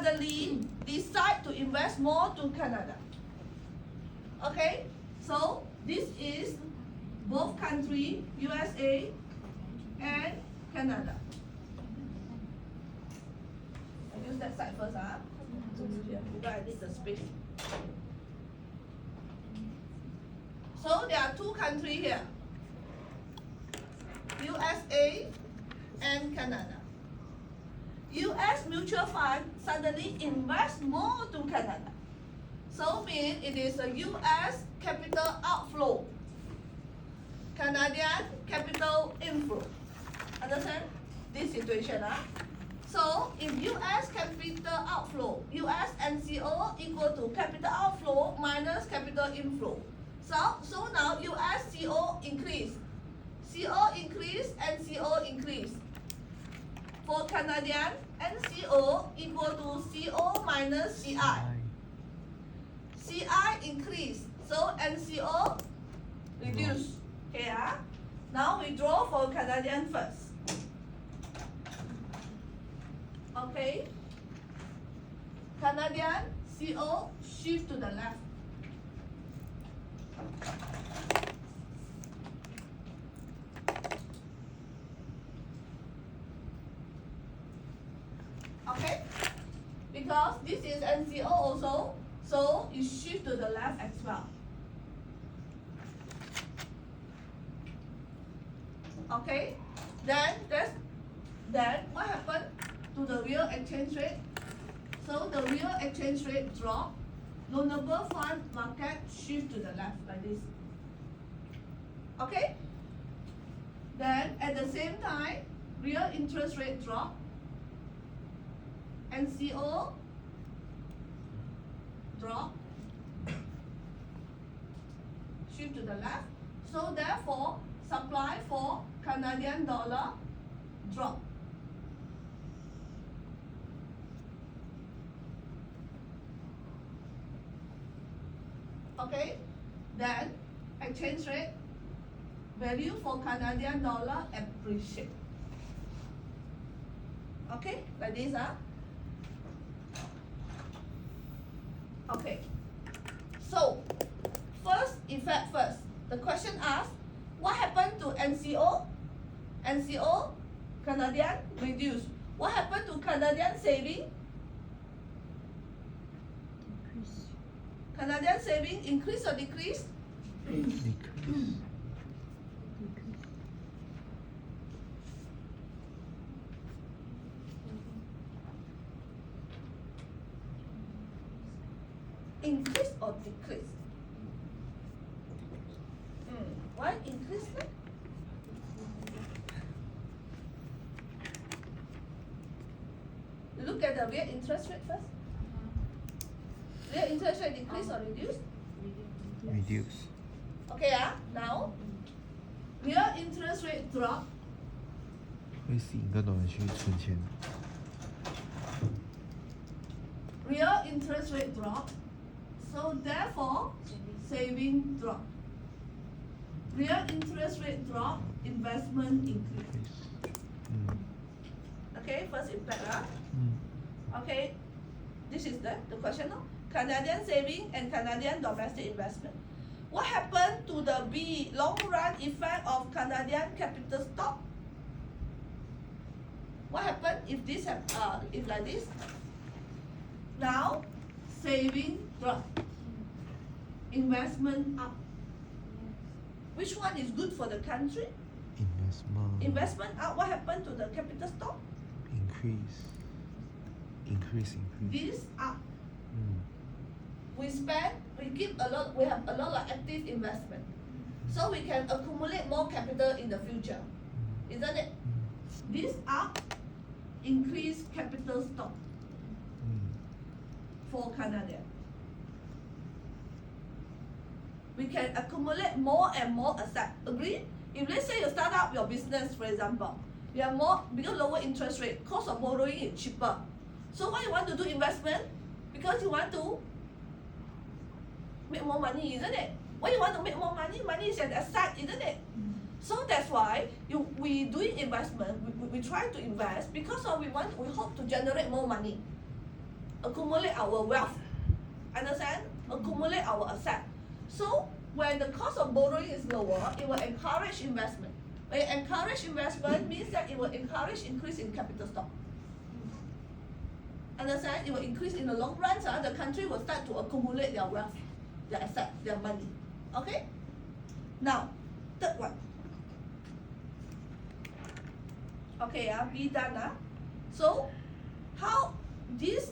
suddenly decide to invest more to Canada. Okay, so this is both country, USA and Canada. I use that side first, because I need the space. So there are two countries here, USA and Canada. US mutual fund suddenly invest more to Canada. So mean it is a US capital outflow, Canadian capital inflow. Understand this situation? So if US capital outflow, US NCO equal to capital outflow minus capital inflow. So now US CO increase. CO increase, NCO increase. For Canadian, NCO equal to CO minus CI. CI increase, so NCO reduce. Okay, now we draw for Canadian first. Okay, Canadian CO shift to the left. Okay, because this is NCO also, so you shift to the left as well. Okay, then what happened to the real exchange rate? So the real exchange rate drop, loanable fund market shift to the left like this. Okay, then at the same time, real interest rate drop, NCO drop, shift to the left. So therefore, supply for Canadian dollar drop. Okay, then exchange rate value for Canadian dollar appreciate. Okay, like this. Okay, so first effect first. The question asks, what happened to NCO? NCO, Canadian, reduce. What happened to Canadian saving? Decrease. Canadian saving increase or decrease? Decrease. Increase or decrease? Why increase? Look at the real interest rate first. Real interest rate decrease or reduce? Reduce. Okay, now real interest rate drop. 会吸引更多人去存钱。 Real interest rate drop. So therefore, saving drop. Real interest rate drop, investment increase. Okay, first impact. Okay, this is the question. No? Canadian saving and Canadian domestic investment. What happened to the B long run effect of Canadian capital stock? What happened if this if like this? Now saving drop, investment up. Which one is good for the country? Investment. Investment up. What happened to the capital stock? Increase. Increase. This up. We spend. We keep a lot. We have a lot of active investment, so we can accumulate more capital in the future, isn't it? This up, increase capital stock for Canada. We can accumulate more and more assets. Agree? If let's say you start up your business, for example, you have more because lower interest rate, cost of borrowing is cheaper. So why you want to do investment? Because you want to make more money, isn't it? Why you want to make more money? Money is an asset, isn't it? So that's why we doing investment. We try to invest because we hope to generate more money. accumulate our wealth. Understand? Accumulate our asset. So when the cost of borrowing is lower, it will encourage investment. When it encourage investment means that it will encourage increase in capital stock. Understand? It will increase in the long run. The country will start to accumulate their wealth, their asset, their money. Okay? Now, third one. Okay, be done. So, how this